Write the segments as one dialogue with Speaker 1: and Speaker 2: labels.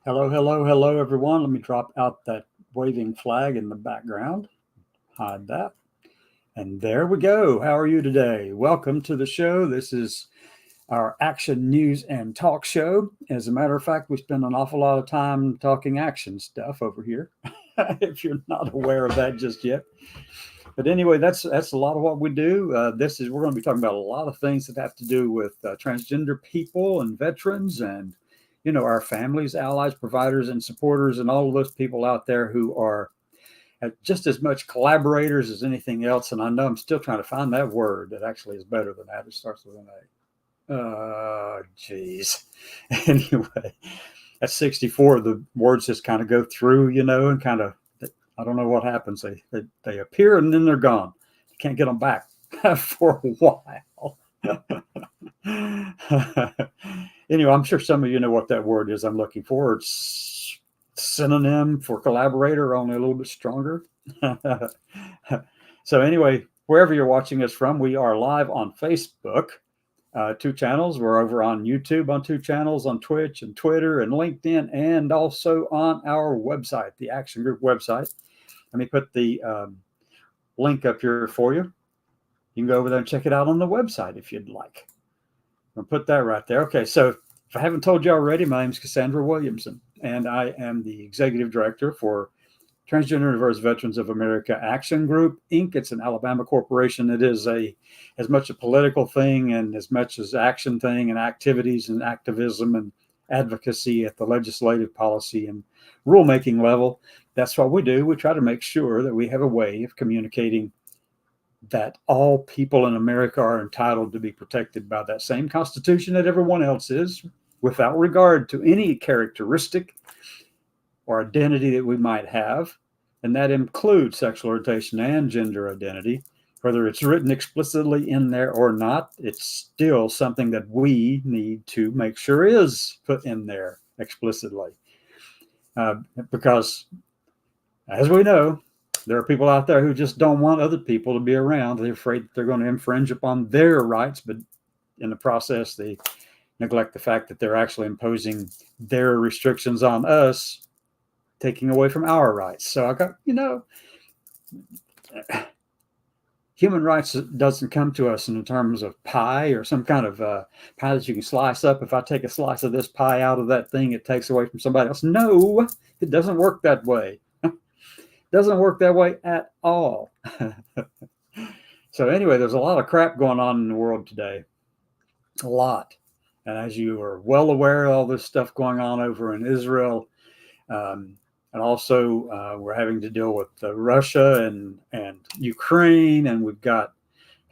Speaker 1: Hello, hello, hello, everyone. Let me drop out that waving flag in the background. Hide that. And there we go. How are you today? Welcome to the show. This is our action news and talk show. As a matter of fact, we spend an awful lot of time talking action stuff over here, if you're not aware of that just yet. But anyway, that's a lot of what we do. We're going to be talking about a lot of things that have to do with transgender people and veterans and our families, allies, providers, and supporters, and all of those people out there who are just as much collaborators as anything else. And I know I'm still trying to find that word that actually is better than that. It starts with an A. Geez. Anyway, at 64, the words just kind of go through, and kind of, I don't know what happens. They appear and then they're gone. You can't get them back for a while. Anyway, I'm sure some of you know what that word is I'm looking for. It's synonym for collaborator, only a little bit stronger. So anyway, wherever you're watching us from, we are live on Facebook, 2 channels. We're over on YouTube on 2 channels, on Twitch and Twitter and LinkedIn, and also on our website, the Action Group website. Let me put the link up here for you. You can go over there and check it out on the website if you'd like. I'll put that right there. Okay, so if I haven't told you already, my name is Cassandra Williamson, and I am the Executive Director for Transgender and Diverse Veterans of America Action Group, Inc. It's an Alabama corporation. It is as much a political thing and as much as action thing and activities and activism and advocacy at the legislative, policy, and rulemaking level. That's what we do. We try to make sure that we have a way of communicating that all people in America are entitled to be protected by that same Constitution that everyone else is, without regard to any characteristic or identity that we might have. And that includes sexual orientation and gender identity. Whether it's written explicitly in there or not, it's still something that we need to make sure is put in there explicitly. Because, as we know, there are people out there who just don't want other people to be around. They're afraid that they're going to infringe upon their rights, but in the process, they neglect the fact that they're actually imposing their restrictions on us, taking away from our rights. So I got, human rights doesn't come to us in terms of pie or some kind of pie that you can slice up. If I take a slice of this pie out of that thing, it takes away from somebody else. No, it doesn't work that way. Doesn't work that way at all. So anyway, there's a lot of crap going on in the world today. A lot. And as you are well aware of all this stuff going on over in Israel, and also we're having to deal with Russia and Ukraine, and we've got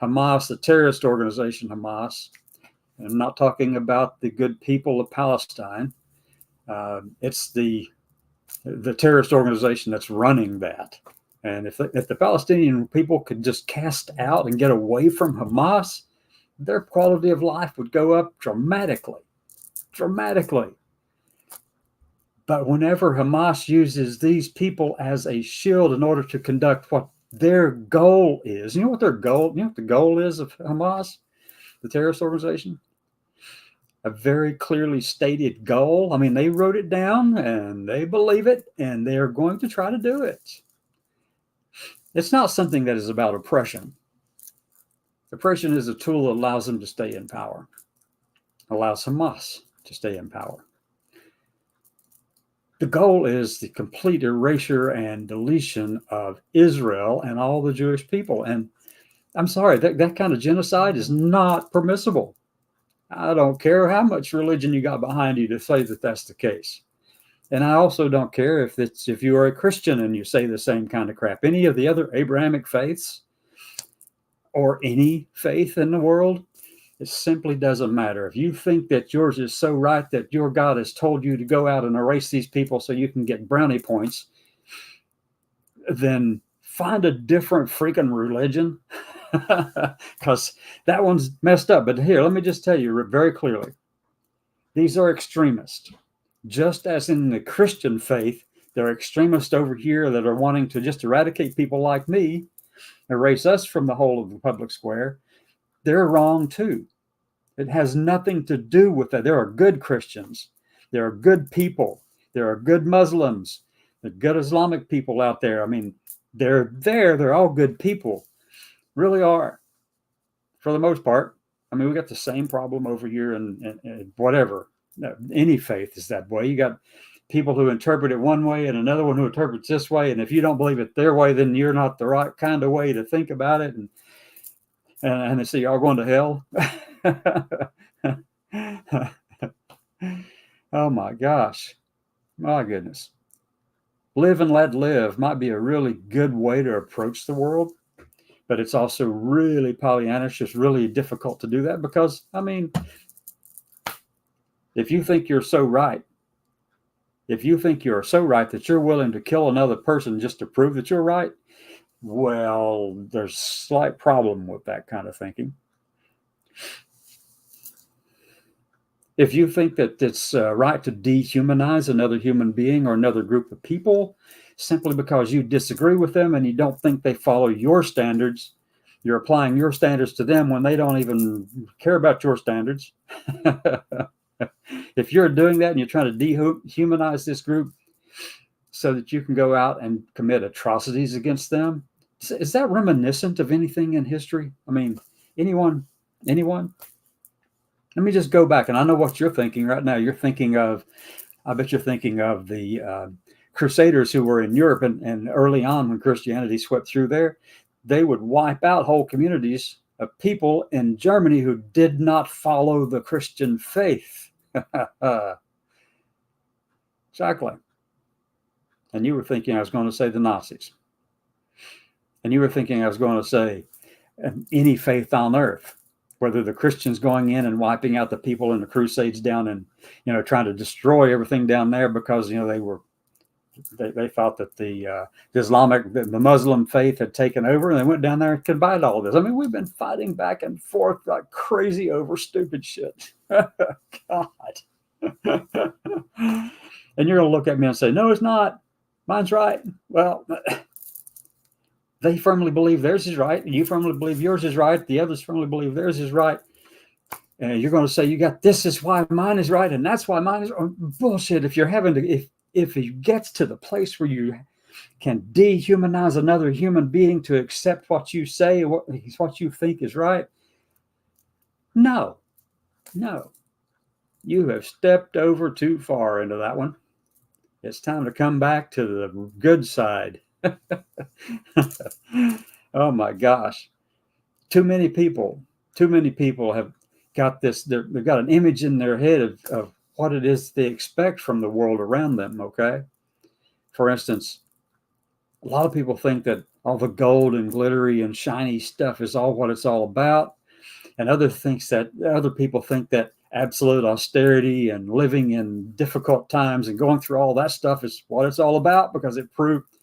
Speaker 1: Hamas, the terrorist organization Hamas. And I'm not talking about the good people of Palestine. It's the terrorist organization that's running that. And if the Palestinian people could just cast out and get away from Hamas, their quality of life would go up dramatically. But whenever Hamas uses these people as a shield in order to conduct what their goal is, you know what the goal is of Hamas, the terrorist organization? A very clearly stated goal. I mean, they wrote it down and they believe it, and they're going to try to do it. It's not something that is about oppression. Oppression is a tool that allows them to stay in power, allows Hamas to stay in power. The goal is the complete erasure and deletion of Israel and all the Jewish people. And I'm sorry, that kind of genocide is not permissible. I don't care how much religion you got behind you to say that that's the case. And I also don't care if you are a Christian and you say the same kind of crap. Any of the other Abrahamic faiths or any faith in the world, it simply doesn't matter. If you think that yours is so right that your God has told you to go out and erase these people so you can get brownie points, then find a different freaking religion, because that one's messed up. But here, let me just tell you very clearly, these are extremists. Just as in the Christian faith, there are extremists over here that are wanting to just eradicate people like me, erase us from the whole of the public square. They're wrong too. It has nothing to do with that. There are good Christians. There are good people. There are good Muslims. There are good Islamic people out there. I mean, they're there. They're all good people. Really are, for the most part. I mean, we got the same problem over here in whatever. Any faith is that way. You got people who interpret it one way and another one who interprets this way. And if you don't believe it their way, then you're not the right kind of way to think about it. And they say, y'all going to hell? Oh my gosh. My goodness. Live and let live might be a really good way to approach the world, but it's also really Pollyannish. It's really difficult to do that because, I mean, if you think you're so right, that you're willing to kill another person just to prove that you're right, well, there's a slight problem with that kind of thinking. If you think that it's right to dehumanize another human being or another group of people simply because you disagree with them and you don't think they follow your standards, you're applying your standards to them when they don't even care about your standards. If you're doing that and you're trying to dehumanize this group so that you can go out and commit atrocities against them, is that reminiscent of anything in history? I mean, anyone? Let me just go back, and I know what you're thinking right now. I bet you're thinking of the Crusaders who were in Europe, and early on when Christianity swept through there, they would wipe out whole communities of people in Germany who did not follow the Christian faith. Exactly. And you were thinking I was going to say the Nazis. And you were thinking I was going to say any faith on earth, whether the Christians going in and wiping out the people in the Crusades down and, trying to destroy everything down there because, they thought that the Muslim faith had taken over, and they went down there and combined all this. I mean, we've been fighting back and forth like crazy over stupid shit. God. And you're going to look at me and say, no, it's not. Mine's right. Well, they firmly believe theirs is right. You firmly believe yours is right. The others firmly believe theirs is right. And you're going to say, this is why mine is right, and that's why mine is bullshit. If it gets to the place where you can dehumanize another human being to accept what you say, what you think is right, no, you have stepped over too far into that one. It's time to come back to the good side. Oh my gosh. Too many people have got this. They've got an image in their head of what it is they expect from the world around them. Okay. For instance, a lot of people think that all the gold and glittery and shiny stuff is all what it's all about. And other people think that absolute austerity and living in difficult times and going through all that stuff is what it's all about, because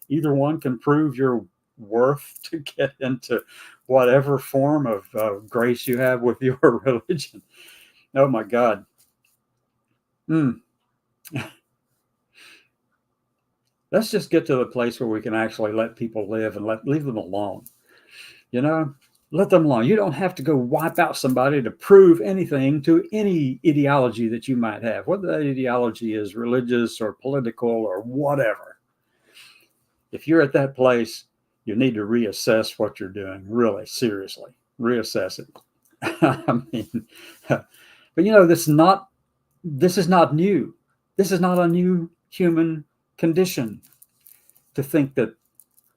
Speaker 1: either one can prove your worth to get into whatever form of grace you have with your religion. Oh my God. Let's just get to the place where we can actually let people live and leave them alone. Let them alone. You don't have to go wipe out somebody to prove anything to any ideology that you might have, whether that ideology is religious or political or whatever. If you're at that place, you need to reassess what you're doing, really seriously. Reassess it. I mean, but this is not new. This is not a new human condition to think that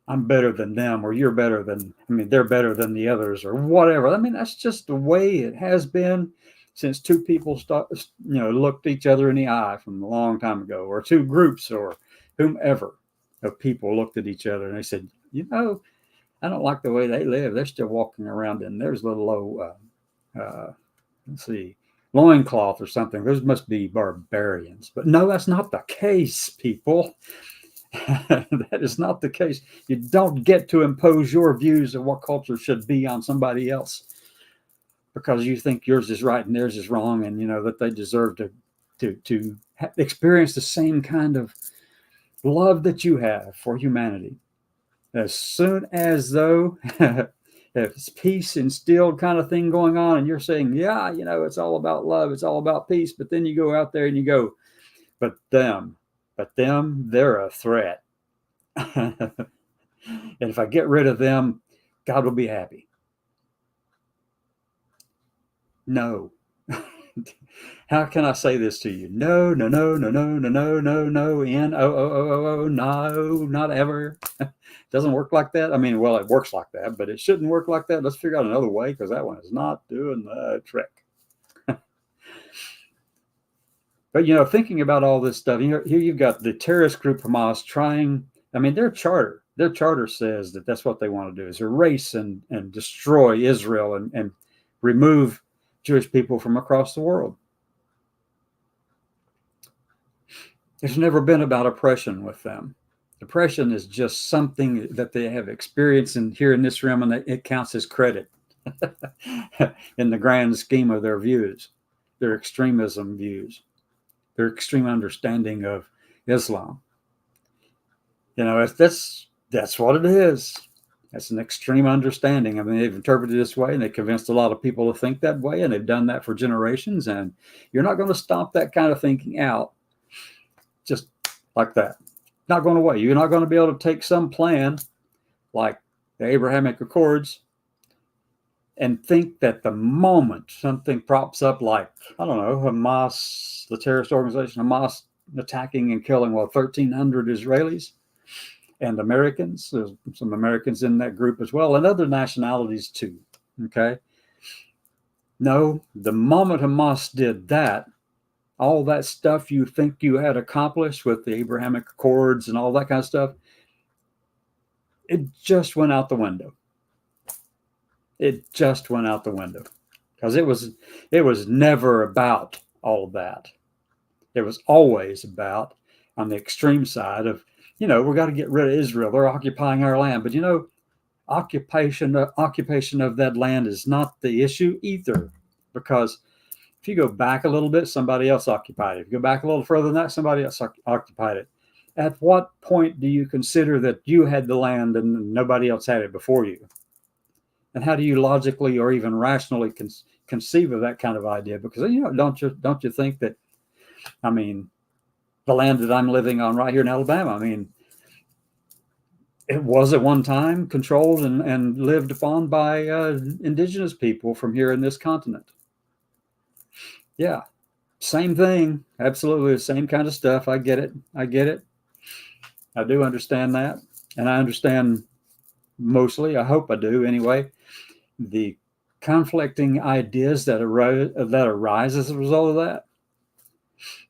Speaker 1: I'm better than them or you're better than, they're better than the others or whatever. I mean, that's just the way it has been since two people looked each other in the eye from a long time ago, or two groups or whomever of people looked at each other and they said, I don't like the way they live. They're still walking around in there's little old, let's see, loincloth or something. Those must be barbarians. But no, that's not the case, people. That is not the case. You don't get to impose your views of what culture should be on somebody else because you think yours is right and theirs is wrong, and that they deserve to experience the same kind of love that you have for humanity. As soon as though it's peace instilled kind of thing going on, and you're saying, yeah, it's all about love, it's all about peace, but then you go out there and you go, but them, they're a threat. And if I get rid of them, God will be happy. No. How can I say this to you? No, no, no, no, no, no, no, no, no, no, not ever. Doesn't work like that. Well, it works like that, but it shouldn't work like that. Let's figure out another way, because that one is not doing the trick. But, thinking about all this stuff, here you've got the terrorist group Hamas trying, their charter says that that's what they want to do, is erase and destroy Israel and remove Jewish people from across the world. There's never been about oppression with them. Oppression is just something that they have experienced here in this realm, and it counts as credit in the grand scheme of their views, their extremism views, their extreme understanding of Islam. That's what it is. That's an extreme understanding. They've interpreted it this way, and they convinced a lot of people to think that way, and they've done that for generations. And you're not going to stomp that kind of thinking out just like that. Not going away. You're not going to be able to take some plan like the Abrahamic Accords and think that the moment something props up, like, I don't know, Hamas, the terrorist organization Hamas, attacking and killing 1,300 Israelis and Americans. There's some Americans in that group as well, and other nationalities too. Okay. No, the moment Hamas did that, all that stuff you think you had accomplished with the Abrahamic Accords and all that kind of stuff, it just went out the window. It just went out the window, because it was never about all of that. It was always about, on the extreme side of, we've got to get rid of Israel. They're occupying our land. But, occupation of that land is not the issue either, because if you go back a little bit, somebody else occupied it. If you go back a little further than that, somebody else occupied it. At what point do you consider that you had the land and nobody else had it before you? And how do you logically or even rationally conceive of that kind of idea? Because, don't you think that, the land that I'm living on right here in Alabama, it was at one time controlled and lived upon by indigenous people from here in this continent. Yeah, same thing. Absolutely the same kind of stuff. I get it. I do understand that. And I understand mostly, I hope I do anyway, the conflicting ideas that arise as a result of that.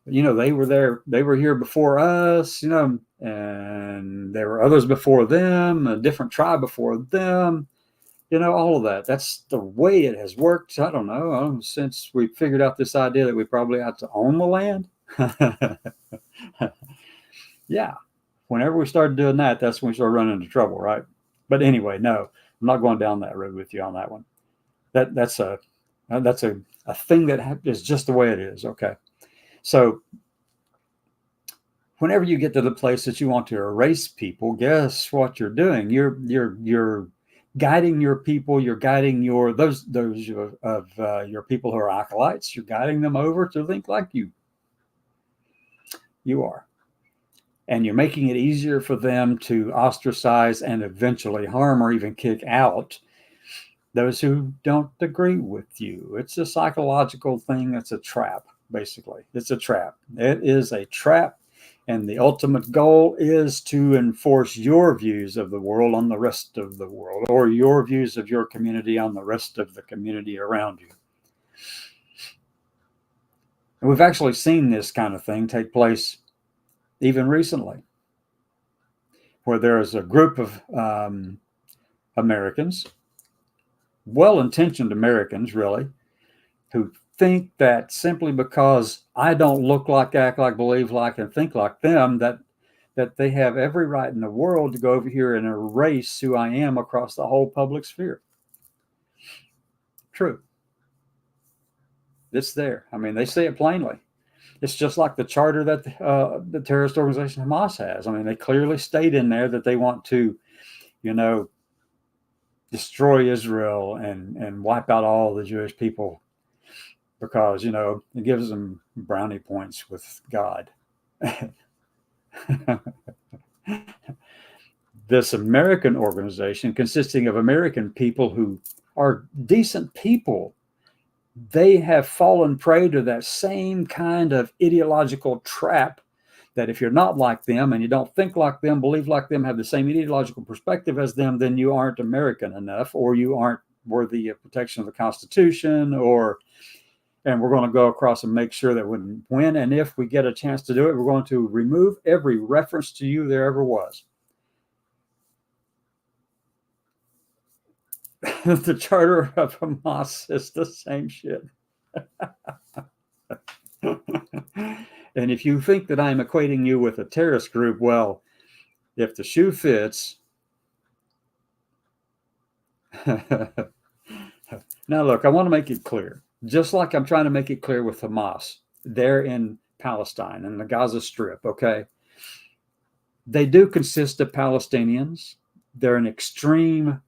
Speaker 1: They were here before us, and there were others before them, a different tribe before them, all of that. That's the way it has worked. I don't know, since we figured out this idea that we probably have to own the land. Yeah. Whenever we started doing that, that's when we started running into trouble, right? But anyway, no, I'm not going down that road with you on that one. That's a thing that is just the way it is. Okay. So whenever you get to the place that you want to erase people, guess what you're doing? You're guiding your people. You're guiding those of your people who are acolytes. You're guiding them over to think like you. You are. and you're making it easier for them to ostracize and eventually harm or even kick out those who don't agree with you. It's a psychological thing. It's a trap, basically. It's a trap. It is a trap. And the ultimate goal is to enforce your views of the world on the rest of the world, or your views of your community on the rest of the community around you. And we've actually seen this kind of thing take place even recently, where there is a group of Americans, well-intentioned Americans, really, who think that simply because I don't look like, act like, believe like, and think like them, that they have every right in the world to go over here and erase who I am across the whole public sphere. True. It's there. I mean, they say it plainly. It's just like the charter that the terrorist organization Hamas has. I mean, they clearly state in there that they want to, destroy Israel and wipe out all the Jewish people because, it gives them brownie points with God. This American organization, consisting of American people who are decent people, they have fallen prey to that same kind of ideological trap that if you're not like them and you don't think like them, believe like them, have the same ideological perspective as them, then you aren't American enough, or you aren't worthy of protection of the Constitution, and we're going to go across and make sure that when and if we get a chance to do it, we're going to remove every reference to you there ever was. The charter of Hamas is the same shit. And if you think that I'm equating you with a terrorist group, well, if the shoe fits. Now, look, I want to make it clear, just like I'm trying to make it clear with Hamas. They're in Palestine and the Gaza Strip, okay? They do consist of Palestinians. They're an extreme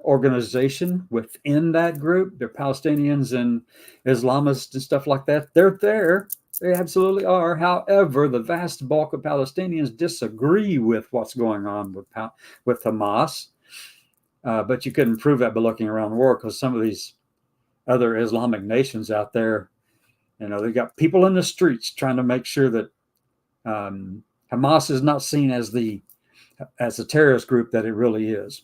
Speaker 1: organization within that group. They're Palestinians and Islamists and stuff like that. They're there. They absolutely are. However, the vast bulk of Palestinians disagree with what's going on with Hamas. But you couldn't prove that by looking around the world, because some of these other Islamic nations out there, they got people in the streets trying to make sure that Hamas is not seen as a terrorist group that it really is.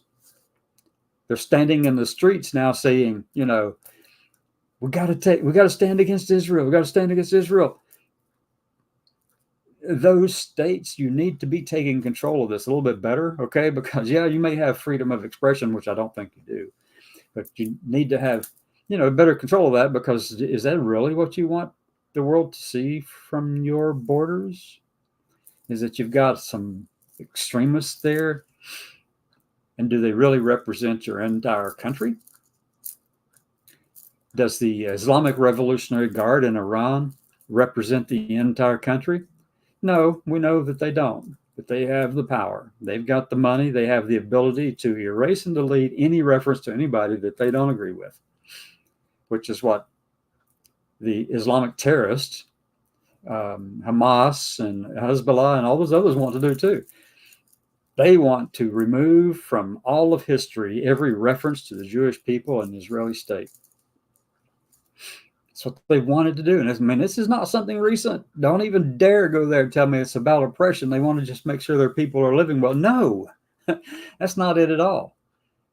Speaker 1: They're standing in the streets now saying, we got to stand against Israel. We got to stand against Israel. Those states, you need to be taking control of this a little bit better, okay? Because, you may have freedom of expression, which I don't think you do. But you need to have, better control of that, because is that really what you want the world to see from your borders? Is that you've got some extremists there? And do they really represent your entire country? Does the Islamic Revolutionary Guard in Iran represent the entire country? No, we know that they don't, but they have the power. They've got the money. They have the ability to erase and delete any reference to anybody that they don't agree with, which is what the Islamic terrorists, Hamas and Hezbollah and all those others want to do too. They want to remove from all of history every reference to the Jewish people and the Israeli state. That's what they wanted to do. And this is not something recent. Don't even dare go there and tell me it's about oppression. They want to just make sure their people are living well. No, that's not it at all.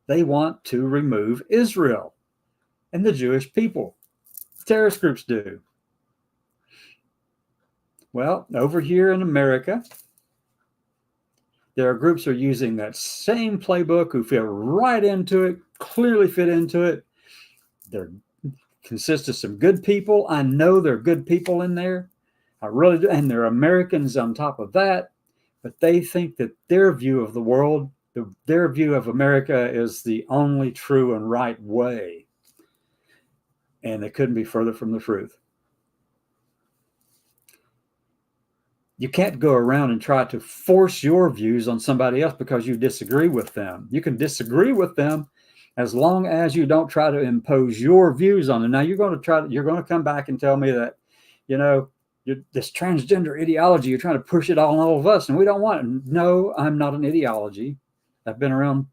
Speaker 1: They want to remove Israel and the Jewish people. Terrorist groups do. Well, over here in America, there are groups who are using that same playbook, who fit right into it, clearly fit into it. They're consist of some good people. I know there are good people in there. I really do. And they're Americans on top of that. But they think that their view of the world, their view of America, is the only true and right way. And they couldn't be further from the truth. You can't go around and try to force your views on somebody else because you disagree with them. You can disagree with them as long as you don't try to impose your views on them. Now you're going to come back and tell me that, this transgender ideology, you're trying to push it on all of us, and we don't want it. No, I'm not an ideology. I've been around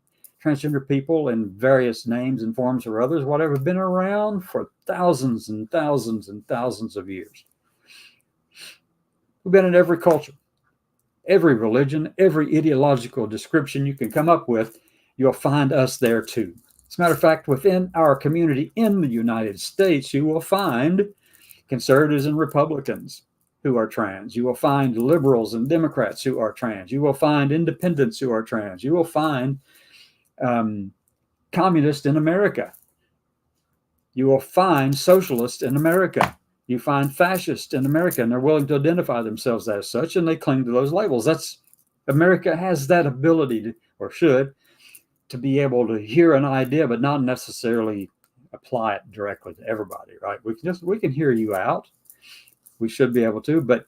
Speaker 1: transgender people in various names and forms or others, whatever, been around for thousands and thousands and thousands of years. We've been in every culture, every religion, every ideological description you can come up with, you'll find us there too. As a matter of fact, within our community in the United States, you will find conservatives and Republicans who are trans. You will find liberals and Democrats who are trans. You will find independents who are trans. You will find communists in America. You will find socialists in America. You find fascists in America, and they're willing to identify themselves as such, and they cling to those labels. That's America has that ability to, or should, to be able to hear an idea, but not necessarily apply it directly to everybody, right? We can hear you out. We should be able to, but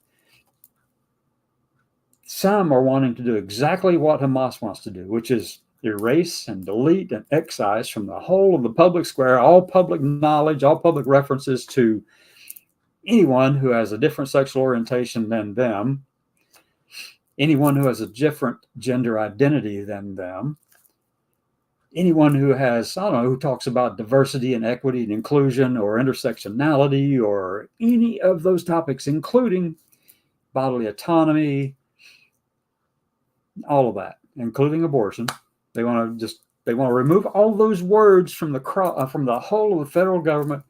Speaker 1: some are wanting to do exactly what Hamas wants to do, which is erase and delete and excise from the whole of the public square all public knowledge, all public references to anyone who has a different sexual orientation than them, anyone who has a different gender identity than them, anyone who has, I don't know, who talks about diversity and equity and inclusion or intersectionality or any of those topics, including bodily autonomy, all of that, including abortion. They want to remove all those words from the whole of the federal government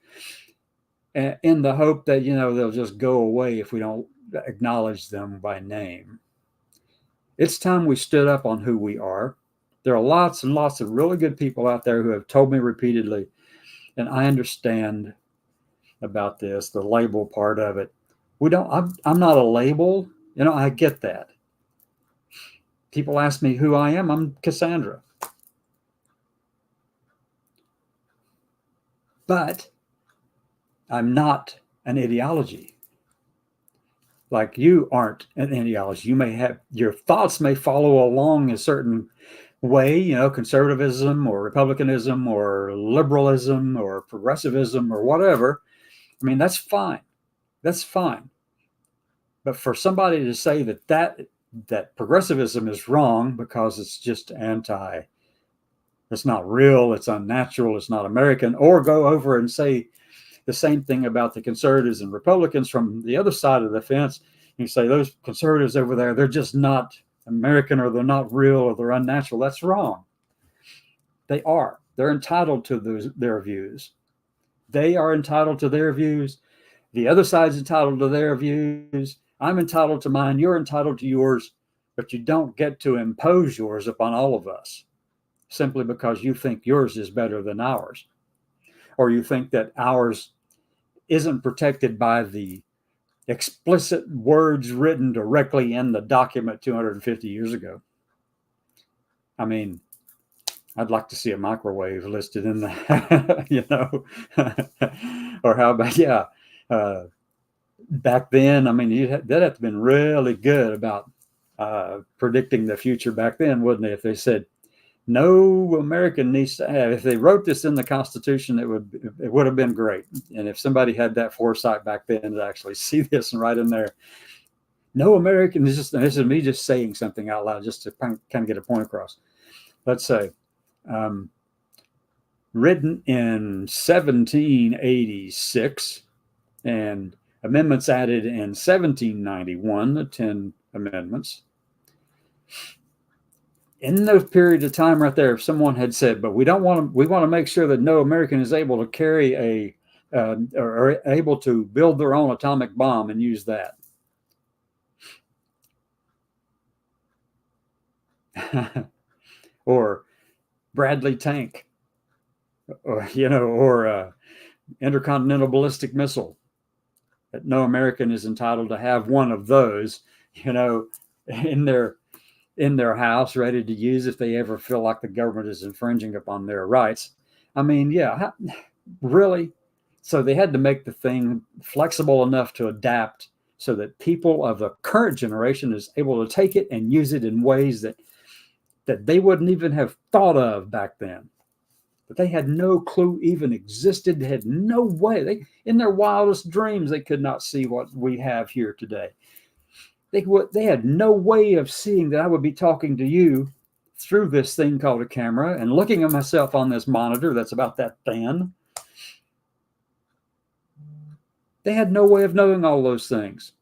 Speaker 1: in the hope that, they'll just go away if we don't acknowledge them by name. It's time we stood up on who we are. There are lots and lots of really good people out there who have told me repeatedly, and I understand about this, the label part of it. I'm not a label. I get that. People ask me who I am. I'm Cassandra. But I'm not an ideology. Like you aren't an ideology. You may have, your thoughts may follow along a certain way, conservatism or republicanism or liberalism or progressivism or whatever. I mean, that's fine. That's fine. But for somebody to say that progressivism is wrong because it's just it's not real, it's unnatural, it's not American, or go over and say the same thing about the conservatives and Republicans from the other side of the fence. You say those conservatives over there, they're just not American, or they're not real, or they're unnatural. That's wrong. They are. They're entitled to their views. They are entitled to their views. The other side's entitled to their views. I'm entitled to mine. You're entitled to yours. But you don't get to impose yours upon all of us simply because you think yours is better than ours, or you think that ours isn't protected by the explicit words written directly in the document 250 years ago. I mean, I'd like to see a microwave listed in the, or how about, back then, I mean, that'd have to been really good about predicting the future back then, wouldn't it? If they said, no American needs to have, if they wrote this in the Constitution, it would have bof been great. And if somebody had that foresight back then to actually see this and write in there, no American, this is me just saying something out loud just to kind of get a point across. Let's say, written in 1786 and amendments added in 1791, the 10 amendments. In those periods of time right there, if someone had said, but we want to make sure that no American is able to carry or able to build their own atomic bomb and use that. Or Bradley tank, or intercontinental ballistic missile. That no American is entitled to have one of those, in their house, ready to use if they ever feel like the government is infringing upon their rights. I mean, really? So they had to make the thing flexible enough to adapt so that people of the current generation is able to take it and use it in ways that they wouldn't even have thought of back then. but they had no clue even existed. They had no way. In their wildest dreams, they could not see what we have here today. They had no way of seeing that I would be talking to you through this thing called a camera and looking at myself on this monitor that's about that thin. They had no way of knowing all those things.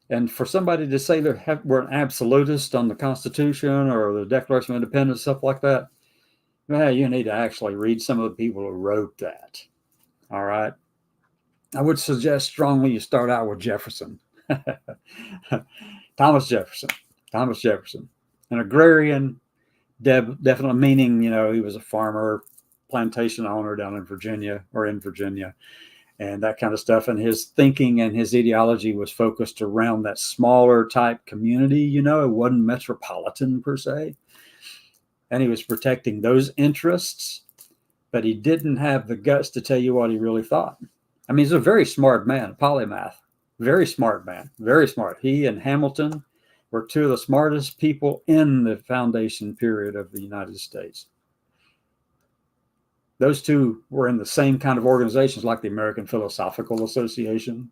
Speaker 1: And for somebody to say we're an absolutist on the Constitution or the Declaration of Independence, stuff like that, well, you need to actually read some of the people who wrote that. All right. I would suggest strongly you start out with Jefferson. Thomas Jefferson, an agrarian, definitely, meaning, he was a farmer, plantation owner down in Virginia, and that kind of stuff. And his thinking and his ideology was focused around that smaller type community. It wasn't metropolitan per se. And he was protecting those interests, but he didn't have the guts to tell you what he really thought. I mean, he's a very smart man, polymath, very smart man, very smart. He and Hamilton were two of the smartest people in the foundation period of the United States. Those two were in the same kind of organizations like the American Philosophical Association,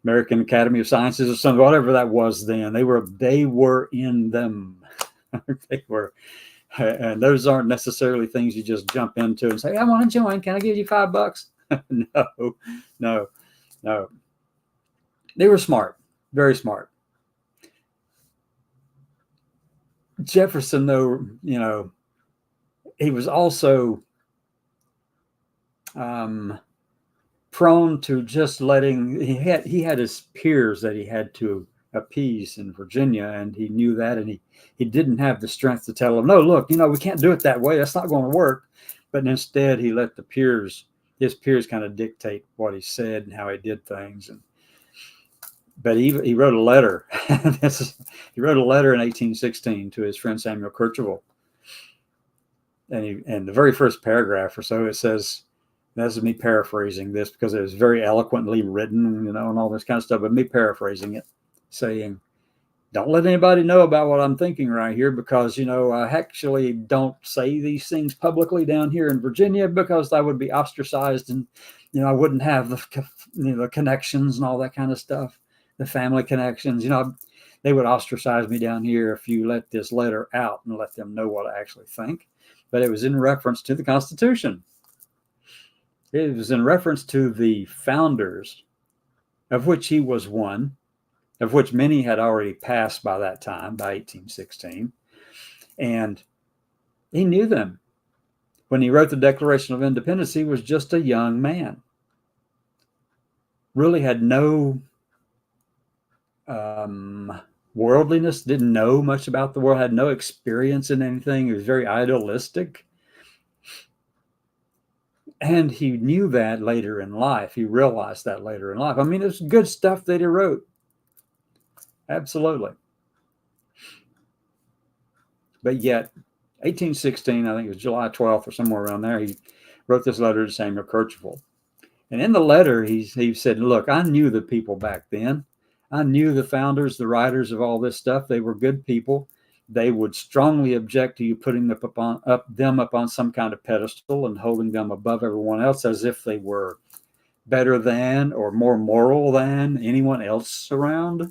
Speaker 1: American Academy of Sciences, or something, whatever that was then. They were in them. They were, and those aren't necessarily things you just jump into and say, I want to join. Can I give you $5? No. They were smart, very smart. Jefferson, though, he was also prone to just he had his peers that he had to appease in Virginia, and he knew that, and he didn't have the strength to tell them, no, look, we can't do it that way. That's not going to work. But instead, he let his peers kind of dictate what he said and how he did things. But he wrote a letter. He wrote a letter in 1816 to his friend Samuel Kercheval. And the very first paragraph or so, it says, this is me paraphrasing this because it was very eloquently written, and all this kind of stuff, but me paraphrasing it, saying, don't let anybody know about what I'm thinking right here, because, I actually don't say these things publicly down here in Virginia because I would be ostracized, and, I wouldn't have the connections and all that kind of stuff, the family connections. They would ostracize me down here if you let this letter out and let them know what I actually think. But it was in reference to the Constitution. It was in reference to the founders, of which he was one, of which many had already passed by that time, by 1816. And he knew them. When he wrote the Declaration of Independence, he was just a young man. Really had no worldliness, didn't know much about the world, had no experience in anything. He was very idealistic. And he knew that later in life. He realized that later in life. I mean, it's good stuff that he wrote. Absolutely. But yet, 1816, I think it was July 12th or somewhere around there, he wrote this letter to Samuel Kercheval. And in the letter, he said, look, I knew the people back then. I knew the founders, the writers of all this stuff. They were good people. They would strongly object to you putting them up on some kind of pedestal and holding them above everyone else as if they were better than or more moral than anyone else around.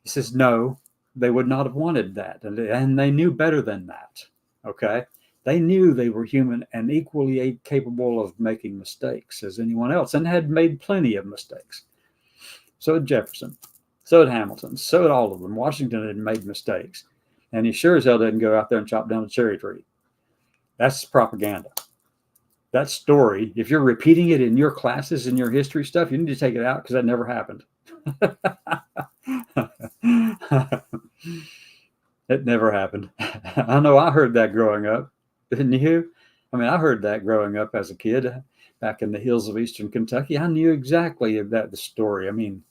Speaker 1: He says, no, they would not have wanted that. And they knew better than that. Okay. They knew they were human and equally capable of making mistakes as anyone else, and had made plenty of mistakes. So did Jefferson. So did Hamilton. So did all of them. Washington had made mistakes. And he sure as hell didn't go out there and chop down a cherry tree. That's propaganda. That story, if you're repeating it in your classes, in your history stuff, you need to take it out because that never happened. It never happened. I know I heard that growing up. Didn't you? I mean, I heard that growing up as a kid back in the hills of eastern Kentucky. I knew exactly the story. I mean,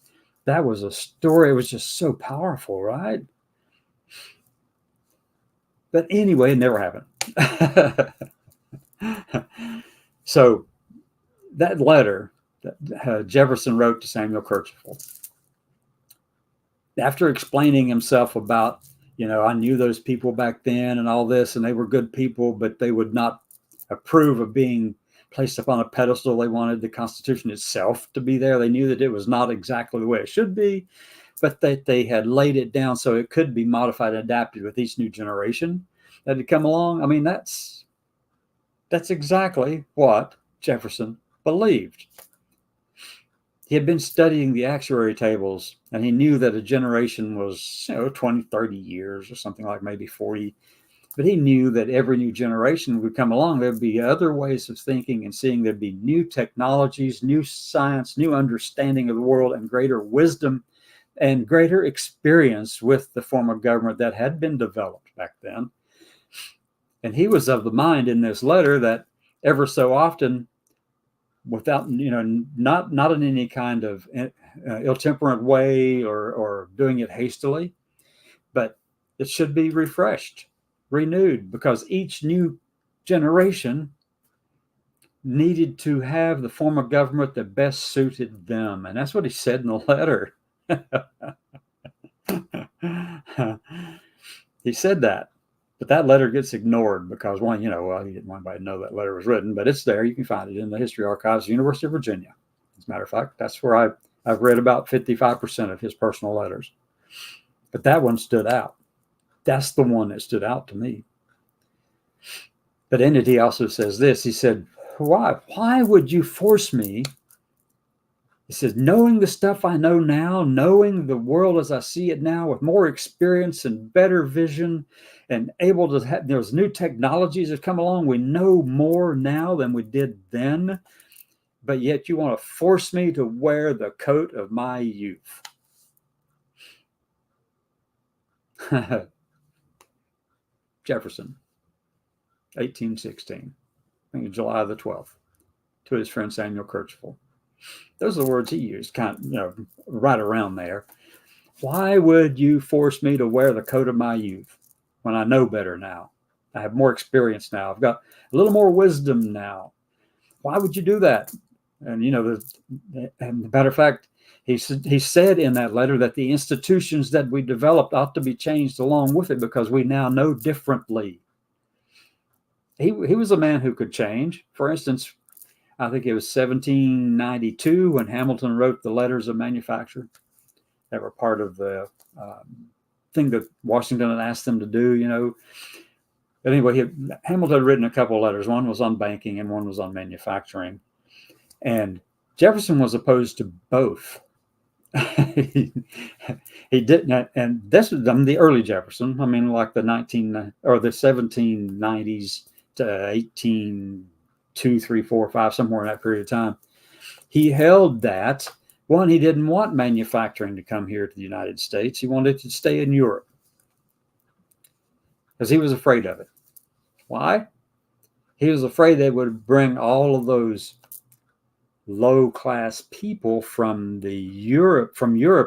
Speaker 1: that was a story. It was just so powerful, right? But anyway, it never happened. So that letter that Jefferson wrote to Samuel Kercheval, after explaining himself about, I knew those people back then and all this, and they were good people, but they would not approve of being placed upon a pedestal. They wanted the Constitution itself to be there. They knew that it was not exactly the way it should be, but that they had laid it down so it could be modified and adapted with each new generation that had come along. I mean, that's exactly what Jefferson believed. He had been studying the actuary tables, and he knew that a generation was 20, 30 years or something, like maybe 40. But he knew that every new generation would come along. There'd be other ways of thinking and seeing. There'd be new technologies, new science, new understanding of the world, and greater wisdom and greater experience with the form of government that had been developed back then. And he was of the mind in this letter that ever so often, without, not in any kind of ill-temperate way or doing it hastily, but it should be refreshed, renewed, because each new generation needed to have the form of government that best suited them. And that's what he said in the letter. He said that, but that letter gets ignored because, one, he didn't want anybody to know that letter was written, but it's there. You can find it in the History Archives, University of Virginia. As a matter of fact, that's where I've read about 55% of his personal letters. But that one stood out. That's the one that stood out to me. But in it, he also says this. He said, why would you force me? He says, knowing the stuff I know now, knowing the world as I see it now, with more experience and better vision, and able to have those new technologies that come along, we know more now than we did then. But yet you want to force me to wear the coat of my youth. Jefferson, 1816, I think July the 12th, to his friend Samuel Kercheval. Those are the words he used, kind of, right around there. Why would you force me to wear the coat of my youth when I know better now? I have more experience now. I've got a little more wisdom now. Why would you do that? And, and a matter of fact, he said in that letter that the institutions that we developed ought to be changed along with it because we now know differently. He was a man who could change. For instance, I think it was 1792 when Hamilton wrote the letters of manufacture that were part of the thing that Washington had asked them to do, But anyway, Hamilton had written a couple of letters. One was on banking and one was on manufacturing. And Jefferson was opposed to both. He didn't, and this was the early Jefferson. I mean, like the 1790s to 1802, 3, 4, 5, somewhere in that period of time. He held that, one, he didn't want manufacturing to come here to the United States. He wanted it to stay in Europe because he was afraid of it. Why? He was afraid they would bring all of those low-class people from Europe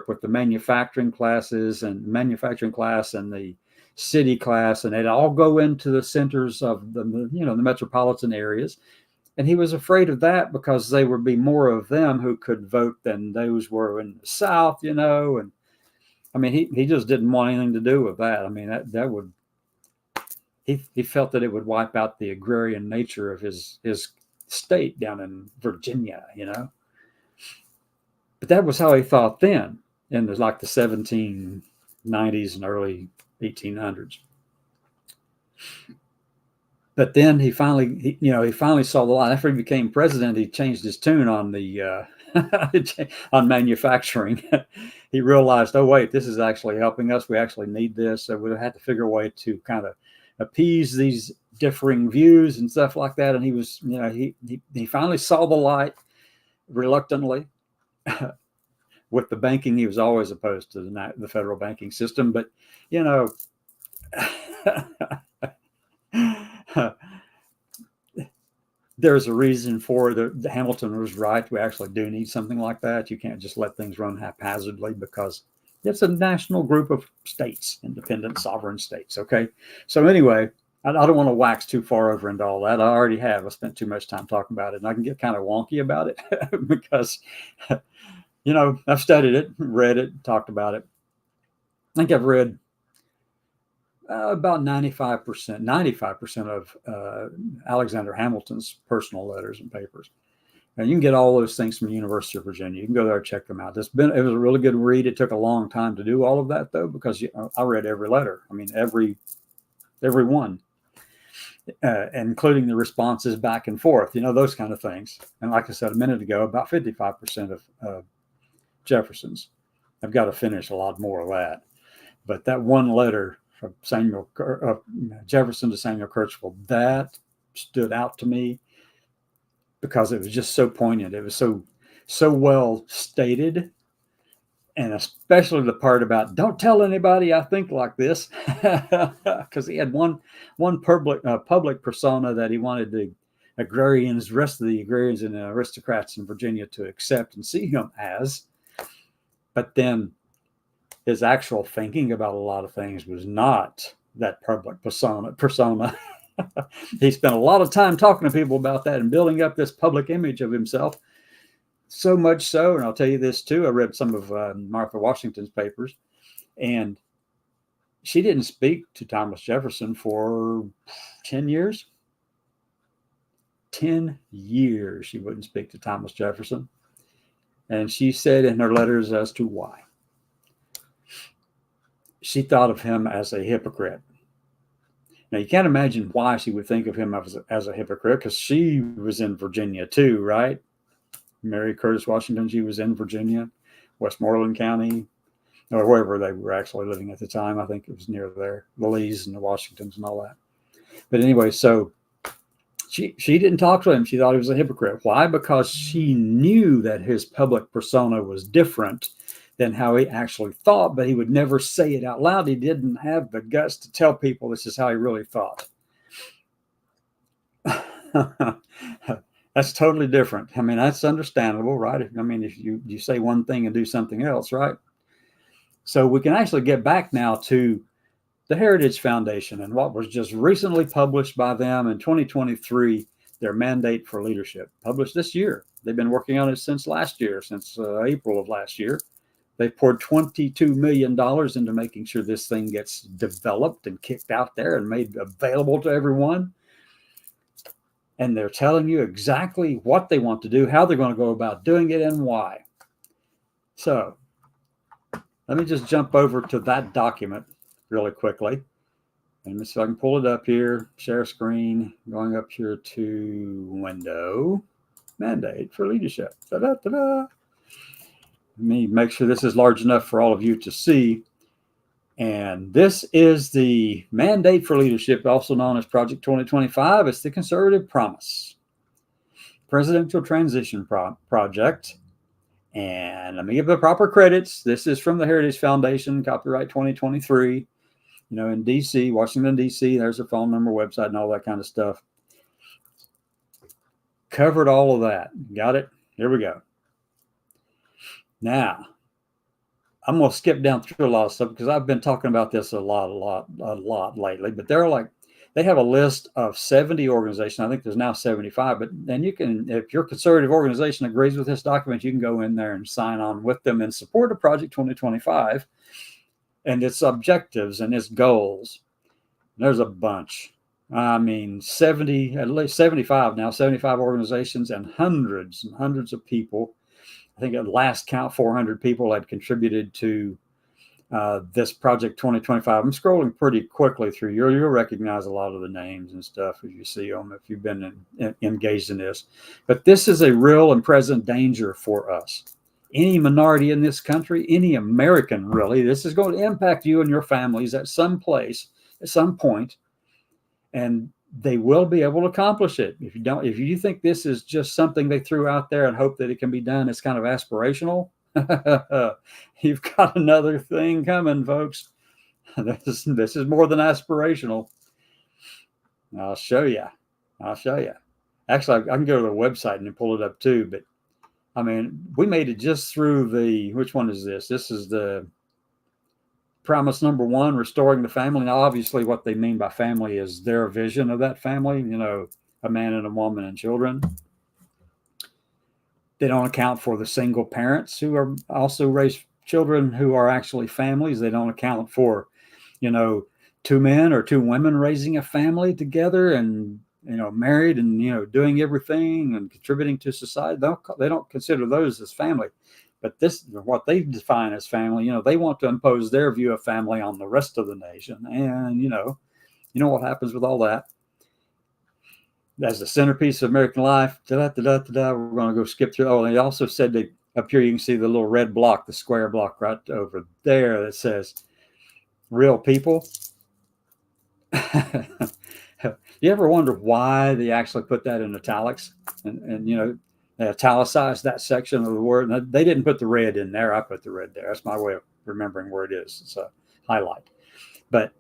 Speaker 1: with the manufacturing class and the city class, and they'd all go into the centers of the metropolitan areas. And he was afraid of that because there would be more of them who could vote than those were in the South, and I mean, he just didn't want anything to do with that. I mean, that would, he felt that it would wipe out the agrarian nature of his state down in Virginia, But that was how he thought then, in the 1790s and early 1800s. But then he finally saw the light. After he became president, he changed his tune on the on manufacturing. He realized, oh wait, this is actually helping us. We actually need this. So we had to figure a way to kind of appease these differing views and stuff like that. And he was, he finally saw the light, reluctantly. With the banking, he was always opposed to the federal banking system, but there's a reason for it. Hamilton was right. We actually do need something like that. You can't just let things run haphazardly because it's a national group of states, independent sovereign states. Okay. So anyway, I don't want to wax too far over into all that. I already have. I spent too much time talking about it, and I can get kind of wonky about it because, I've studied it, read it, talked about it. I think I've read about 95% of Alexander Hamilton's personal letters and papers. And you can get all those things from the University of Virginia. You can go there and check them out. It was a really good read. It took a long time to do all of that, though, because I read every letter. I mean, every one, including the responses back and forth, those kind of things. And like I said a minute ago, about 55% of Jefferson's. I've got to finish a lot more of that. But that one letter from Jefferson to Samuel Kirchhoff, that stood out to me because it was just so poignant. It was so well stated, and especially the part about don't tell anybody I think like this, because he had one public persona that he wanted the rest of the agrarians and aristocrats in Virginia to accept and see him as, but then his actual thinking about a lot of things was not that public persona. He spent a lot of time talking to people about that and building up this public image of himself. So much so, and I'll tell you this too, I read some of Martha Washington's papers, and she didn't speak to Thomas Jefferson for 10 years. 10 years she wouldn't speak to Thomas Jefferson. And she said in her letters as to why. She thought of him as a hypocrite. Now, you can't imagine why she would think of him as a hypocrite, because she was in Virginia too, right? Mary Curtis Washington, she was in Virginia, Westmoreland County, or wherever they were actually living at the time. I think it was near there, the Lees and the Washingtons and all that. But anyway, so she didn't talk to him. She thought he was a hypocrite. Why? Because she knew that his public persona was different than how he actually thought, but he would never say it out loud. He didn't have the guts to tell people this is how he really thought. That's totally different. I mean, that's understandable, right? I mean, if you say one thing and do something else, right? So we can actually get back now to the Heritage Foundation and what was just recently published by them in 2023, their mandate for leadership, published this year. They've been working on it since last year, since April of last year. They poured $22 million into making sure this thing gets developed and kicked out there and made available to everyone. And they're telling you exactly what they want to do, how they're going to go about doing it, and why. So let me just jump over to that document really quickly. And let me see if I can pull it up here, share screen, going up here to window, mandate for leadership. Da-da-da-da. Let me make sure this is large enough for all of you to see. And this is the mandate for leadership, also known as Project 2025. It's the conservative promise, presidential transition project. And let me give the proper credits. This is from the Heritage Foundation, copyright 2023, in DC, Washington, DC. There's a phone number, website, and all that kind of stuff. Covered all of that. Got it? Here we go. Now, I'm going to skip down through a lot of stuff because I've been talking about this a lot lately. But they have a list of 70 organizations. I think there's now 75. But then you can, if your conservative organization agrees with this document, you can go in there and sign on with them in support of Project 2025 and its objectives and its goals. There's a bunch. I mean, at least 75 now, 75 organizations and hundreds of people. I think at last count, 400 people had contributed to this Project 2025. I'm scrolling pretty quickly through. You'll recognize a lot of the names and stuff as you see them if you've been engaged in this. But this is a real and present danger for us. Any minority in this country, any American really, this is going to impact you and your families at some place, at some point, and they will be able to accomplish it. If you think this is just something they threw out there and hope that it can be done, it's kind of aspirational. You've got another thing coming, folks. This is more than aspirational. I'll show you. Actually, I can go to the website and pull it up too. But I mean, we made it just through which one is this? This is the promise number 1, restoring the family. Now, obviously, what they mean by family is their vision of that family, a man and a woman and children. They don't account for the single parents who are also raise children who are actually families. They don't account for, two men or two women raising a family together and married and doing everything and contributing to society. They don't consider those as family. But this, what they define as family, they want to impose their view of family on the rest of the nation. And you know what happens with all that. As the centerpiece of American life, we're going to go skip through. Oh, they also said that up here you can see the little red block, the square block right over there that says real people. You ever wonder why they actually put that in italics? And they italicized that section of the word. And they didn't put the red in there. I put the red there. That's my way of remembering where it is. It's a highlight. But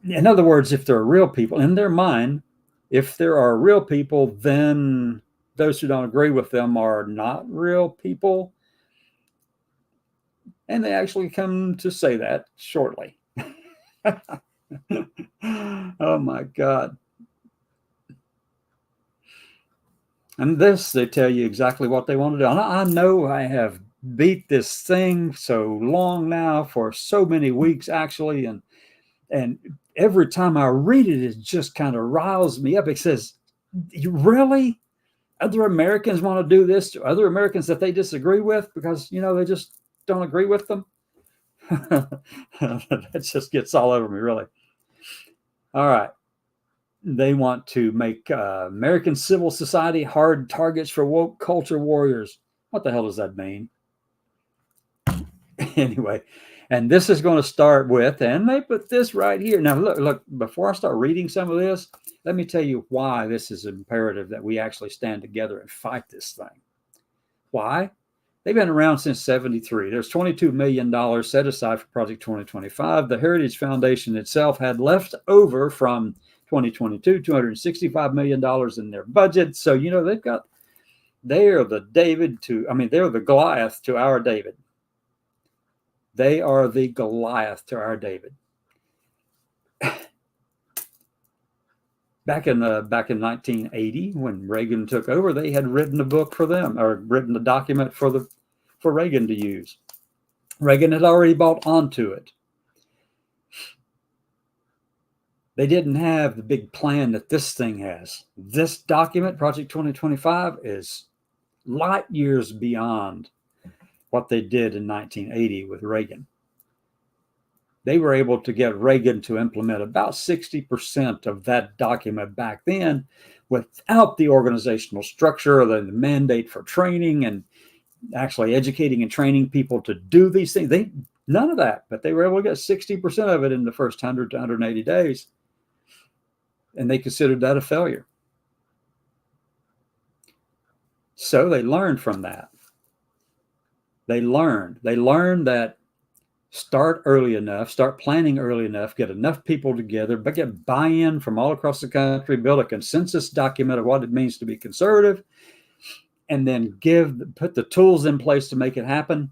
Speaker 1: in other words, if there are real people in their mind, if there are real people, then those who don't agree with them are not real people. And they actually come to say that shortly. Oh my God. And this, they tell you exactly what they want to do. And I know I have beat this thing so long now, for so many weeks actually, and every time I read it, it just kind of riles me up. It says, "You really? Other Americans want to do this to other Americans that they disagree with because they just don't agree with them." That just gets all over me, really. All right. They want to make American civil society hard targets for woke culture warriors. What the hell does that mean? Anyway, and this is going to start with, and they put this right here. Now, look, before I start reading some of this, let me tell you why this is imperative that we actually stand together and fight this thing. Why? They've been around since 1973. There's $22 million set aside for Project 2025. The Heritage Foundation itself had left over from 2022, $265 million in their budget. So, they're the Goliath to our David. They are the Goliath to our David. Back in 1980, when Reagan took over, they had written a book for them, or written a document for Reagan to use. Reagan had already bought onto it. They didn't have the big plan that this thing has. This document, Project 2025, is light years beyond what they did in 1980 with Reagan. They were able to get Reagan to implement about 60% of that document back then without the organizational structure or the mandate for training and actually educating and training people to do these things. None of that, but they were able to get 60% of it in the first 100 to 180 days. And they considered that a failure. So they learned from that. They learned that start early enough, start planning early enough, get enough people together, but get buy-in from all across the country, build a consensus document of what it means to be conservative, and then put the tools in place to make it happen.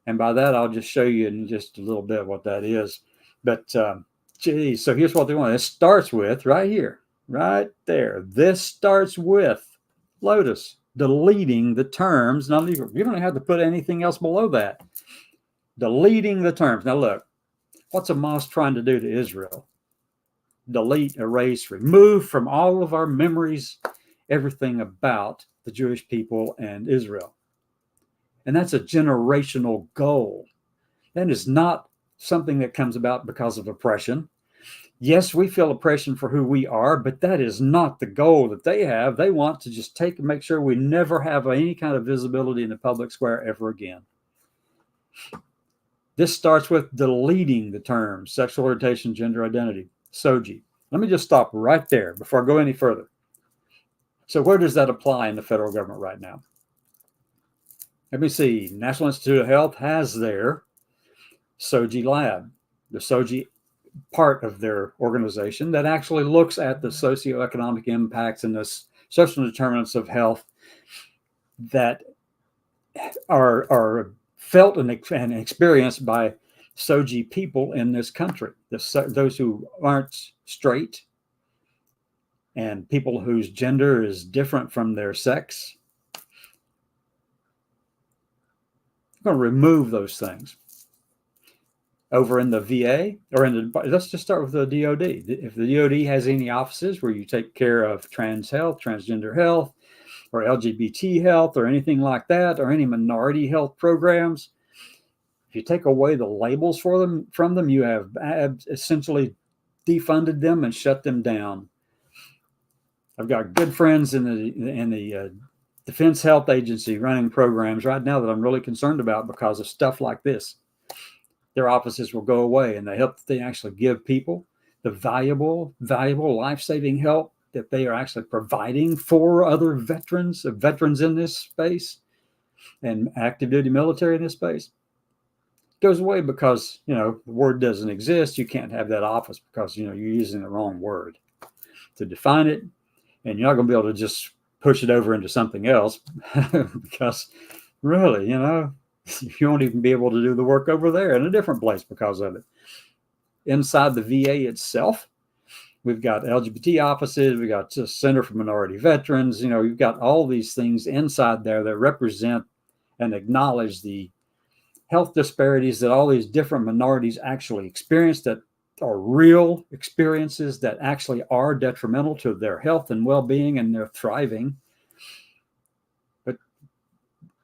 Speaker 1: And by that, I'll just show you in just a little bit what that is. But so here's what they want. It starts with right here, right there. This starts with Lotus deleting the terms. Now, you don't have to put anything else below that. Deleting the terms. Now, look, what's Hamas trying to do to Israel? Delete, erase, remove from all of our memories everything about the Jewish people and Israel. And that's a generational goal. That is not something that comes about because of oppression. Yes, we feel oppression for who we are, but that is not the goal that they have. They want to just make sure we never have any kind of visibility in the public square ever again. This starts with deleting the terms sexual orientation, gender identity, SOGI. Let me just stop right there before I go any further. So where does that apply in the federal government right now? Let me see. National Institute of Health has their SOGI lab, the SOGI part of their organization that actually looks at the socioeconomic impacts and the social determinants of health that are felt and experienced by SOGI people in this country, those who aren't straight and people whose gender is different from their sex. I'm going to remove those things. over in the VA or let's just start with the DOD. If the DOD has any offices where you take care of trans health, transgender health, or LGBT health, or anything like that, or any minority health programs, if you take away the labels from them, you have essentially defunded them and shut them down. I've got good friends in the Defense Health Agency running programs right now that I'm really concerned about because of stuff like this. Their offices will go away, and they actually give people the valuable life-saving help that they are actually providing for other veterans in this space and active duty military in this space. Goes away because the word doesn't exist. You can't have that office because you're using the wrong word to define it, and you're not going to be able to just push it over into something else because really, you won't even be able to do the work over there in a different place because of it. Inside the VA itself, we've got LGBT offices, we've got Center for Minority Veterans. You've got all these things inside there that represent and acknowledge the health disparities that all these different minorities actually experience, that are real experiences that actually are detrimental to their health and well-being and their thriving. But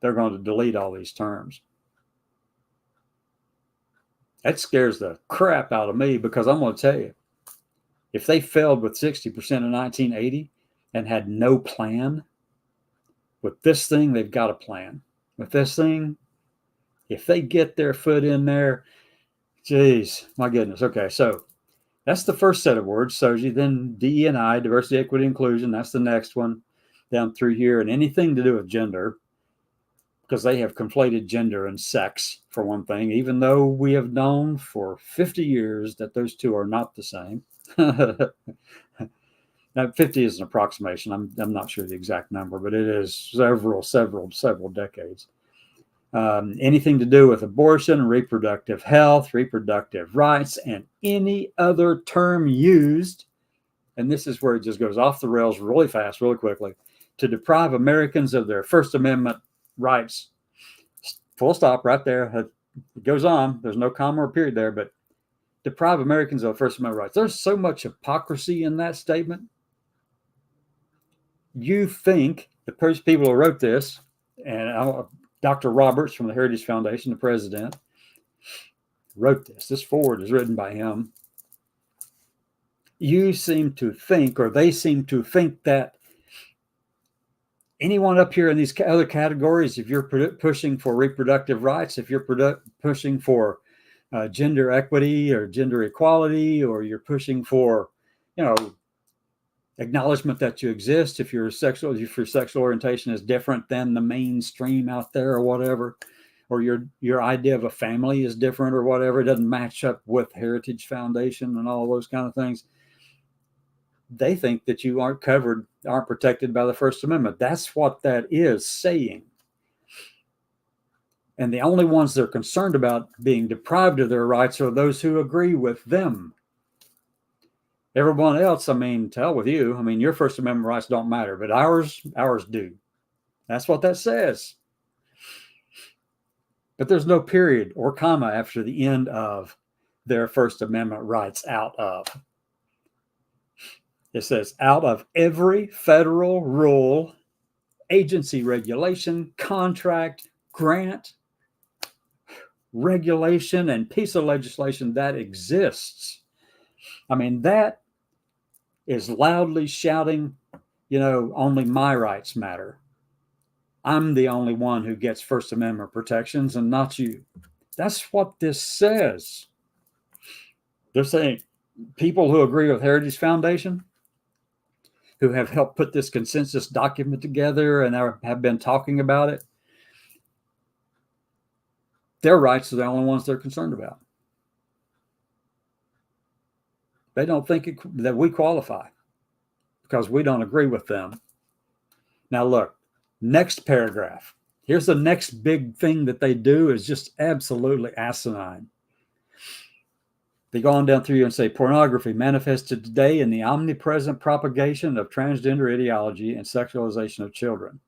Speaker 1: they're going to delete all these terms. That scares the crap out of me because I'm going to tell you, if they failed with 60% in 1980 and had no plan, with this thing, they've got a plan. With this thing, if they get their foot in there, geez, my goodness. Okay, so that's the first set of words. So then DE&I, diversity, equity, inclusion, that's the next one down through here. And anything to do with gender, because they have conflated gender and sex, for one thing, even though we have known for 50 years that those two are not the same. Now, 50 is an approximation. I'm not sure the exact number, but it is several decades. Anything to do with abortion, reproductive health, reproductive rights, and any other term used, and this is where it just goes off the rails really fast, really quickly, to deprive Americans of their First Amendment rights. Full stop right there. It goes on. There's no comma or period there, but deprive Americans of First Amendment rights. There's so much hypocrisy in that statement. You think the people who wrote this, and Dr. Roberts from the Heritage Foundation, the president, wrote this. This foreword is written by him. You seem to think, or they seem to think, that anyone up here in these other categories, if you're pushing for reproductive rights, if you're pushing for gender equity or gender equality, or you're pushing for, acknowledgement that you exist, if your sexual orientation is different than the mainstream out there or whatever, or your idea of a family is different or whatever, it doesn't match up with Heritage Foundation and all those kind of things, they think that you aren't protected by the First Amendment. That's what that is saying. And the only ones they're concerned about being deprived of their rights are those who agree with them. Everyone else, to hell with you. Your First Amendment rights don't matter, but ours do. That's what that says. But there's no period or comma after the end of their First Amendment rights out of. It says out of every federal rule, agency regulation, contract, grant, regulation, and piece of legislation that exists. That is loudly shouting, only my rights matter. I'm the only one who gets First Amendment protections and not you. That's what this says. They're saying people who agree with Heritage Foundation, who have helped put this consensus document together and have been talking about it, their rights are the only ones they're concerned about. They don't think that we qualify because we don't agree with them. Now look, next paragraph. Here's the next big thing that they do is just absolutely asinine. They go on down through and say, pornography manifested today in the omnipresent propagation of transgender ideology and sexualization of children.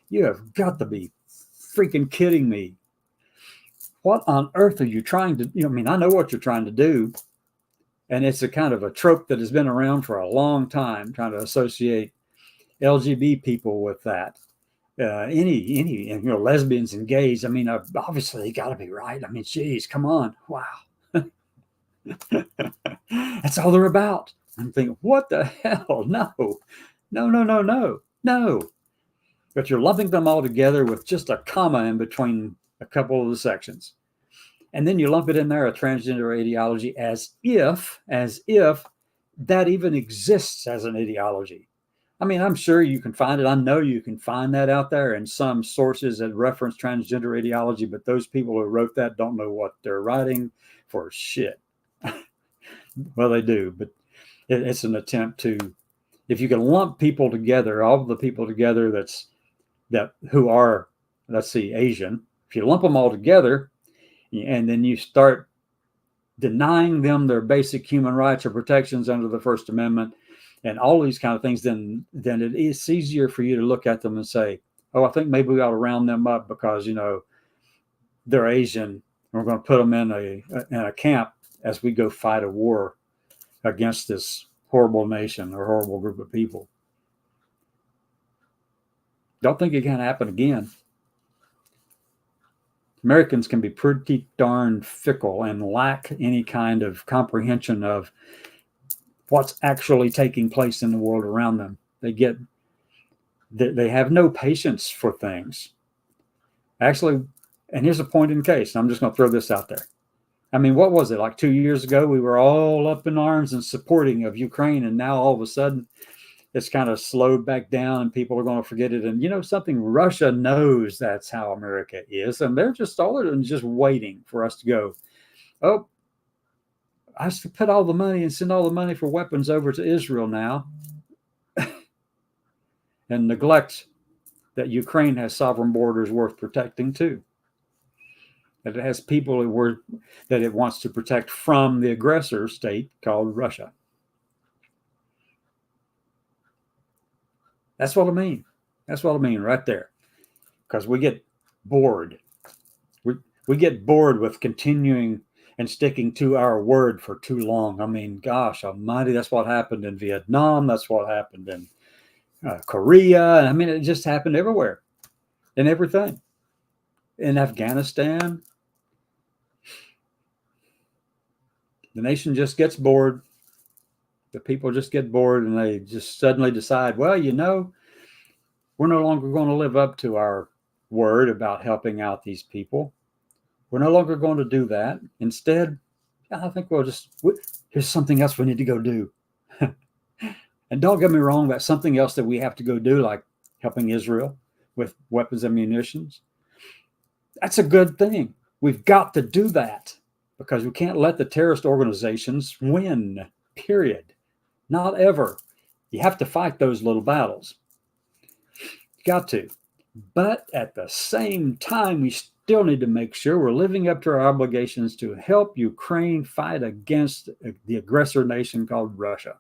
Speaker 1: You have got to be freaking kidding me. what on earth are you trying to, I mean, I know what you're trying to do. And it's a kind of a trope that has been around for a long time, trying to associate LGBT people with that. Any lesbians and gays. I mean, obviously they got to be right. I mean, geez, come on, wow. That's all they're about. I'm thinking, what the hell? No, no, no, no, no, no. But you're lumping them all together with just a comma in between a couple of the sections. And then you lump it in there, a transgender ideology, as if that even exists as an ideology. I mean, I'm sure you can find it. I know you can find that out there in some sources that reference transgender ideology, but those people who wrote that don't know what they're writing for shit. Well, they do, but it's an attempt to, if you can lump people together, all of the people together who are, let's see, Asian, if you lump them all together and then you start denying them their basic human rights or protections under the First Amendment and all these kind of things, then it is easier for you to look at them and say, oh, I think maybe we ought to round them up because, they're Asian and we're going to put them in a camp as we go fight a war against this horrible nation or horrible group of people. Don't think it can happen again. Americans can be pretty darn fickle and lack any kind of comprehension of what's actually taking place in the world around them. They have no patience for things. Actually, and here's a point in case, I'm just going to throw this out there. I mean, what was it, like 2 years ago? We were all up in arms and supporting of Ukraine, and now all of a sudden it's kind of slowed back down and people are going to forget it. And something, Russia knows that's how America is, and they're just waiting for us to go, oh, I have to put all the money and send all the money for weapons over to Israel now and neglect that Ukraine has sovereign borders worth protecting too. That it has people that it wants to protect from the aggressor state called Russia. That's what I mean. That's what I mean right there. Because we get bored. We get bored with continuing and sticking to our word for too long. I mean, gosh almighty, that's what happened in Vietnam. That's what happened in Korea. I mean, it just happened everywhere and everything. In Afghanistan, the nation just gets bored. The people just get bored and they just suddenly decide, well, we're no longer going to live up to our word about helping out these people. We're no longer going to do that. Instead, I think here's something else we need to go do. And don't get me wrong, that's something else that we have to go do, like helping Israel with weapons and munitions. That's a good thing. We've got to do that because we can't let the terrorist organizations win, period. Not ever. You have to fight those little battles. Got to. But at the same time, we still need to make sure we're living up to our obligations to help Ukraine fight against the aggressor nation called Russia.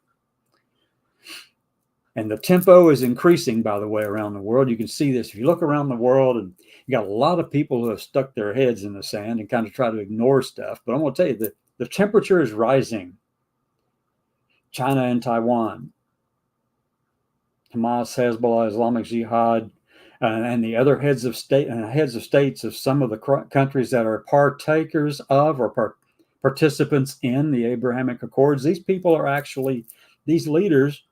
Speaker 1: And the tempo is increasing, by the way, around the world. You can see this. If you look around the world, and you got a lot of people who have stuck their heads in the sand and kind of try to ignore stuff. But I'm going to tell you that the temperature is rising. China and Taiwan, Hamas, Hezbollah, Islamic Jihad, and the other heads of states of some of the countries that are partakers of or participants in the Abrahamic Accords. These people are actually, these leaders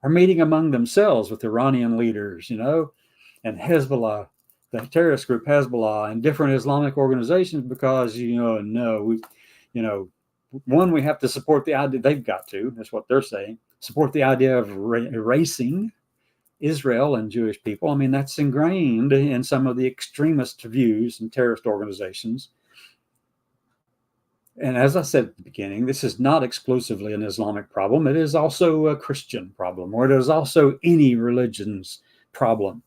Speaker 1: are meeting among themselves with Iranian leaders, and Hezbollah, the terrorist group Hezbollah, and different Islamic organizations because, we have to support the idea, they've got to, that's what they're saying, support the idea of erasing Israel and Jewish people. I mean, that's ingrained in some of the extremist views and terrorist organizations. And as I said at the beginning, this is not exclusively an Islamic problem. It is also a Christian problem, or it is also any religion's problem.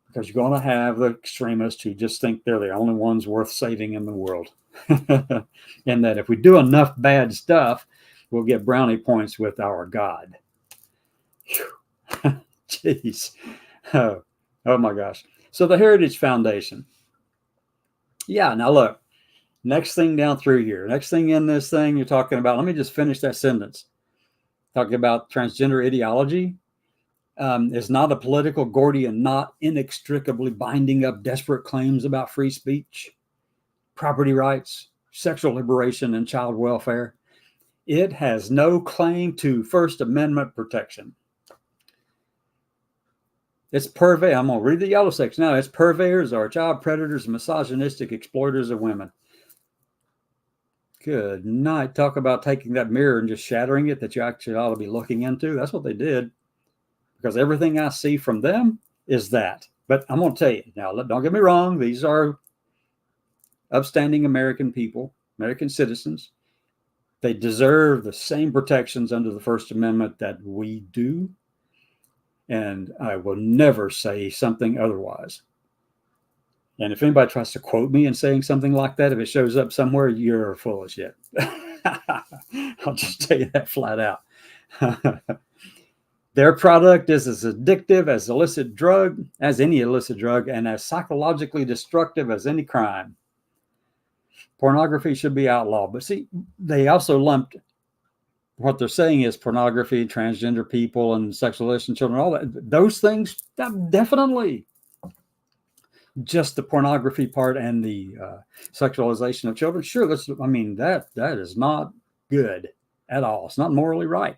Speaker 1: Because you're going to have the extremists who just think they're the only ones worth saving in the world. And that if we do enough bad stuff, we'll get brownie points with our God. Jeez. Oh my gosh. So the Heritage Foundation. Yeah. Now look, next thing down through here, next thing in this thing you're talking about. Let me just finish that sentence. Talking about transgender ideology is not a political Gordian knot inextricably binding up desperate claims about free speech, property rights, sexual liberation, and child welfare. It has no claim to First Amendment protection. Its purveyor, I'm going to read the yellow section now. Its purveyors are child predators and misogynistic exploiters of women. Good night. Talk about taking that mirror and just shattering it that you actually ought to be looking into. That's what they did. Because everything I see from them is that. But I'm going to tell you now, don't get me wrong. These are upstanding American people, American citizens. They deserve the same protections under the First Amendment that we do. And I will never say something otherwise. And if anybody tries to quote me in saying something like that, if it shows up somewhere, you're full of shit. I'll just tell you that flat out. Their product is as addictive as any illicit drug, and as psychologically destructive as any crime. Pornography should be outlawed. But see, they also lumped what they're saying is pornography, transgender people, and sexualization children, all that. Those things, definitely. Just the pornography part and the sexualization of children. Sure, that is not good at all. It's not morally right.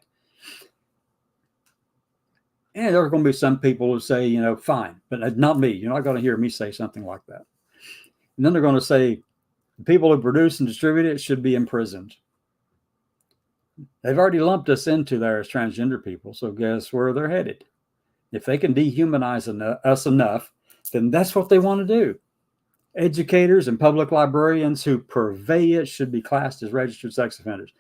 Speaker 1: And there are going to be some people who say, fine, but not me. You're not going to hear me say something like that. And then they're going to say the people who produce and distribute it should be imprisoned. They've already lumped us into there as transgender people. So guess where they're headed? If they can dehumanize us enough, then that's what they want to do. Educators and public librarians who purvey it should be classed as registered sex offenders.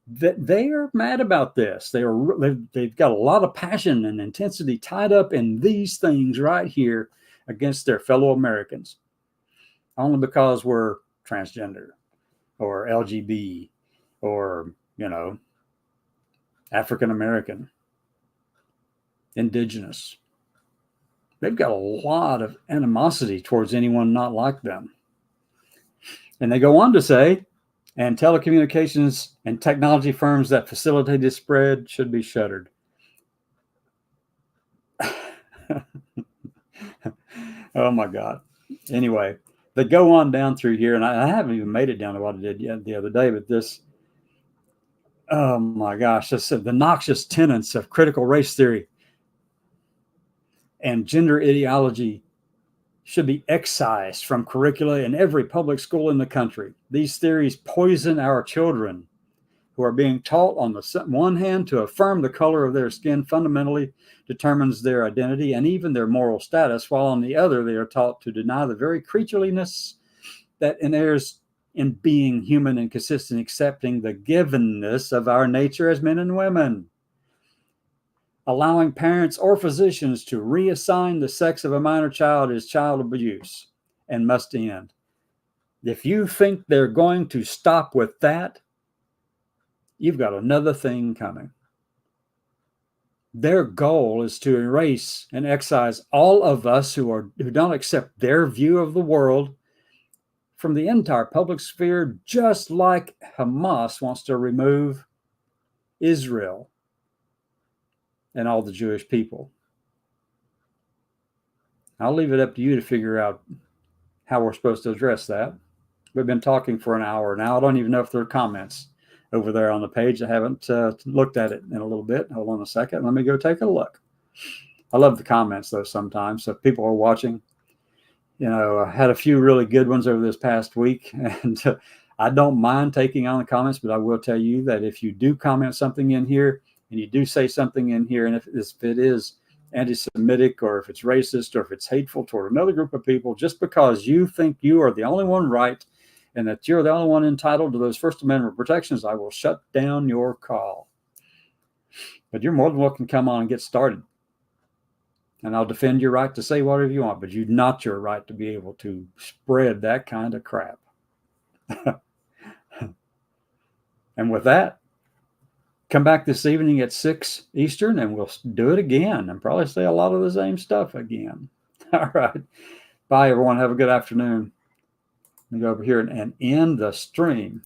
Speaker 1: They are mad about this. They've got a lot of passion and intensity tied up in these things right here against their fellow Americans, only because we're transgender or LGBT or, African American, indigenous. They've got a lot of animosity towards anyone not like them. And they go on to say, and telecommunications and technology firms that facilitate this spread should be shuttered. Oh my God. Anyway, they go on down through here, and I haven't even made it down to what I did yet the other day, but this, oh my gosh, this the noxious tenets of critical race theory and gender ideology should be excised from curricula in every public school in the country. These theories poison our children, who are being taught on the one hand to affirm the color of their skin fundamentally determines their identity and even their moral status, while on the other they are taught to deny the very creatureliness that inheres in being human and consistent, accepting the givenness of our nature as men and women. Allowing parents or physicians to reassign the sex of a minor child is child abuse and must end. If you think they're going to stop with that, you've got another thing coming. Their goal is to erase and excise all of us who don't accept their view of the world from the entire public sphere, just like Hamas wants to remove Israel and all the Jewish people. I'll leave it up to you to figure out how we're supposed to address that. We've been talking for an hour now. I don't even know if there are comments over there on the page. I haven't looked at it in a little bit. Hold on a second. Let me go take a look. I love the comments, though, sometimes. So if people are watching, I had a few really good ones over this past week. And I don't mind taking on the comments, but I will tell you that if you do comment something in here and you do say something in here, and if it is anti-Semitic or if it's racist or if it's hateful toward another group of people, just because you think you are the only one right and that you're the only one entitled to those First Amendment protections, I will shut down your call. But you're more than welcome to come on and get started. And I'll defend your right to say whatever you want, but you're not your right to be able to spread that kind of crap. And with that, come back this evening at 6 Eastern and we'll do it again and probably say a lot of the same stuff again. All right. Bye, everyone. Have a good afternoon. Let me go over here and end the stream.